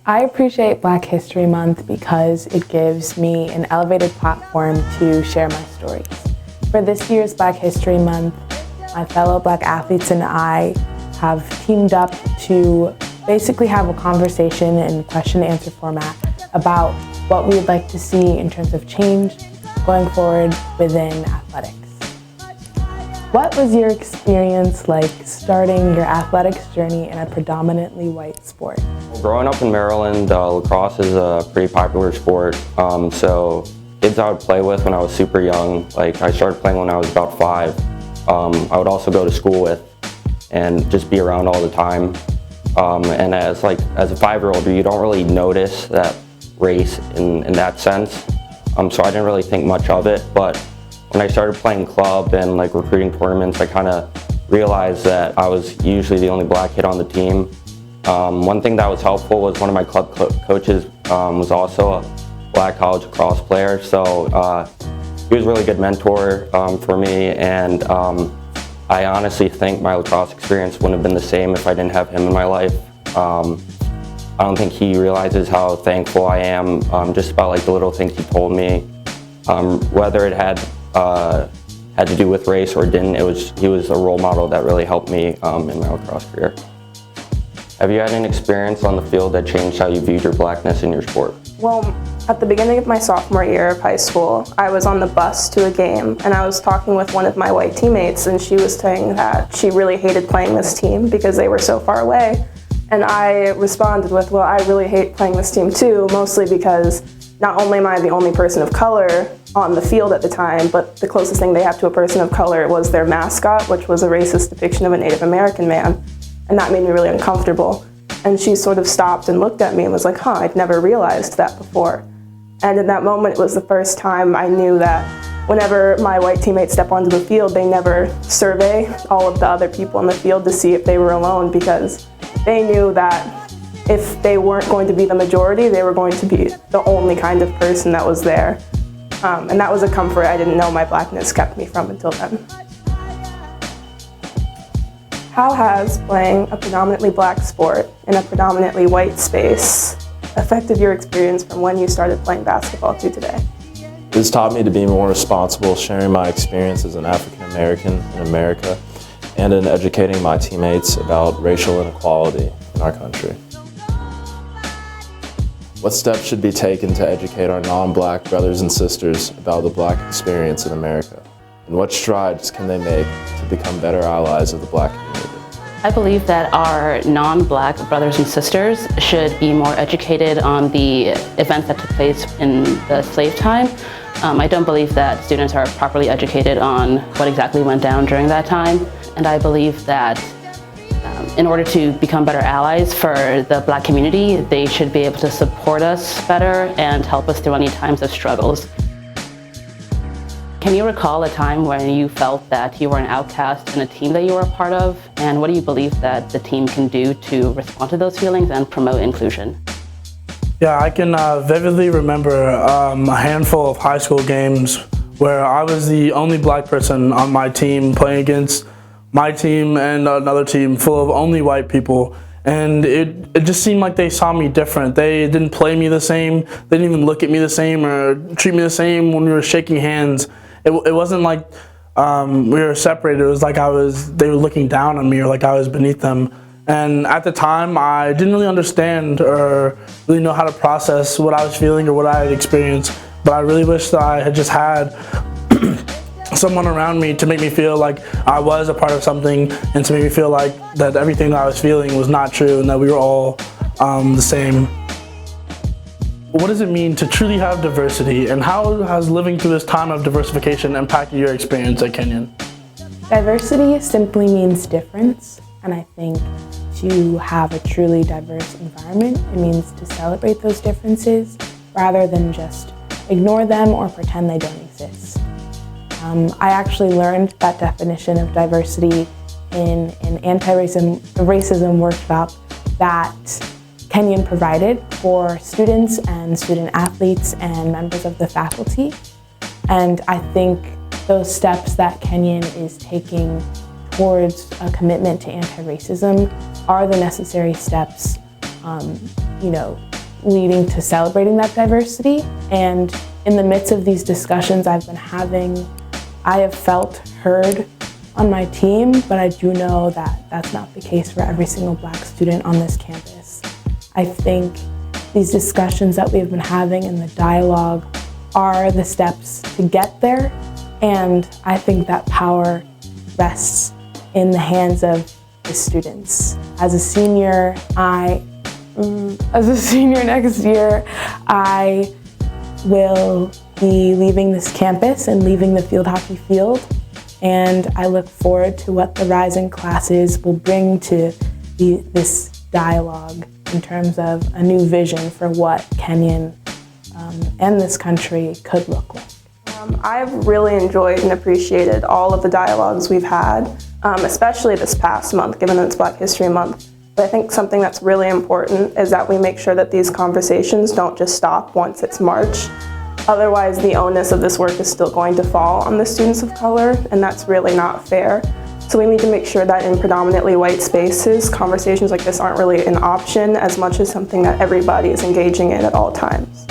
I appreciate Black History Month because it gives me an elevated platform to share my stories. For this year's Black History Month, my fellow Black athletes and I have teamed up to basically have a conversation in question-and-answer format about what we would like to see in terms of change going forward within athletics. What was your experience like starting your athletics journey in a predominantly white sport? Growing up in Maryland, lacrosse is a pretty popular sport. So kids I would play with when I was super young, like I started playing when I was about 5. I would also go to school with and just be around all the time. And as a 5-year-old, you don't really notice that race in that sense. So I didn't really think much of it, but when I started playing club and recruiting tournaments, I kind of realized that I was usually the only Black kid on the team. One thing that was helpful was one of my club coaches was also a Black college lacrosse player, so he was a really good mentor for me, and I honestly think my lacrosse experience wouldn't have been the same if I didn't have him in my life. I don't think he realizes how thankful I am just about the little things he told me. Whether it had to do with race or didn't, he was a role model that really helped me in my lacrosse career. Have you had an experience on the field that changed how you viewed your Blackness in your sport? Well, at the beginning of my sophomore year of high school, I was on the bus to a game and I was talking with one of my white teammates, and she was saying that she really hated playing this team because they were so far away. And I responded with, well, I really hate playing this team too, mostly because not only am I the only person of color on the field at the time, but the closest thing they have to a person of color was their mascot, which was a racist depiction of a Native American man. And that made me really uncomfortable. And she sort of stopped and looked at me and was like, I'd never realized that before. And in that moment, it was the first time I knew that whenever my white teammates step onto the field, they never survey all of the other people on the field to see if they were alone, because they knew that if they weren't going to be the majority, they were going to be the only kind of person that was there. And that was a comfort I didn't know my Blackness kept me from until then. How has playing a predominantly Black sport in a predominantly white space affected your experience from when you started playing basketball to today? It's taught me to be more responsible, sharing my experience as an African American in America, and in educating my teammates about racial inequality in our country. What steps should be taken to educate our non-Black brothers and sisters about the Black experience in America? And what strides can they make to become better allies of the Black community? I believe that our non-Black brothers and sisters should be more educated on the events that took place in the slave time. I don't believe that students are properly educated on what exactly went down during that time. And I believe that in order to become better allies for the Black community, they should be able to support us better and help us through any times of struggles. Can you recall a time when you felt that you were an outcast in a team that you were a part of? And what do you believe that the team can do to respond to those feelings and promote inclusion? Yeah, I can vividly remember a handful of high school games where I was the only Black person on my team playing against my team and another team full of only white people. And it just seemed like they saw me different. They didn't play me the same. They didn't even look at me the same or treat me the same when we were shaking hands. It wasn't like we were separated. It was like they were looking down on me, or like I was beneath them. And at the time, I didn't really understand or really know how to process what I was feeling or what I had experienced. But I really wish that I had just had someone around me to make me feel like I was a part of something, and to make me feel like that everything that I was feeling was not true and that we were all the same. What does it mean to truly have diversity, and how has living through this time of diversification impacted your experience at Kenyon? Diversity simply means difference, and I think to have a truly diverse environment, it means to celebrate those differences rather than just ignore them or pretend they don't exist. I actually learned that definition of diversity in an anti-racism workshop that Kenyon provided for students and student athletes and members of the faculty. And I think those steps that Kenyon is taking towards a commitment to anti-racism are the necessary steps, leading to celebrating that diversity. And in the midst of these discussions I've been having, I have felt heard on my team, but I do know that that's not the case for every single Black student on this campus. I think these discussions that we've been having and the dialogue are the steps to get there, and I think that power rests in the hands of the students. As a senior next year, I will be leaving this campus and leaving the field hockey field, and I look forward to what the rising classes will bring to this dialogue in terms of a new vision for what Kenyon and this country could look like. I've really enjoyed and appreciated all of the dialogues we've had, especially this past month, given that it's Black History Month. But I think something that's really important is that we make sure that these conversations don't just stop once it's March. Otherwise, the onus of this work is still going to fall on the students of color, and that's really not fair. So we need to make sure that in predominantly white spaces, conversations like this aren't really an option as much as something that everybody is engaging in at all times.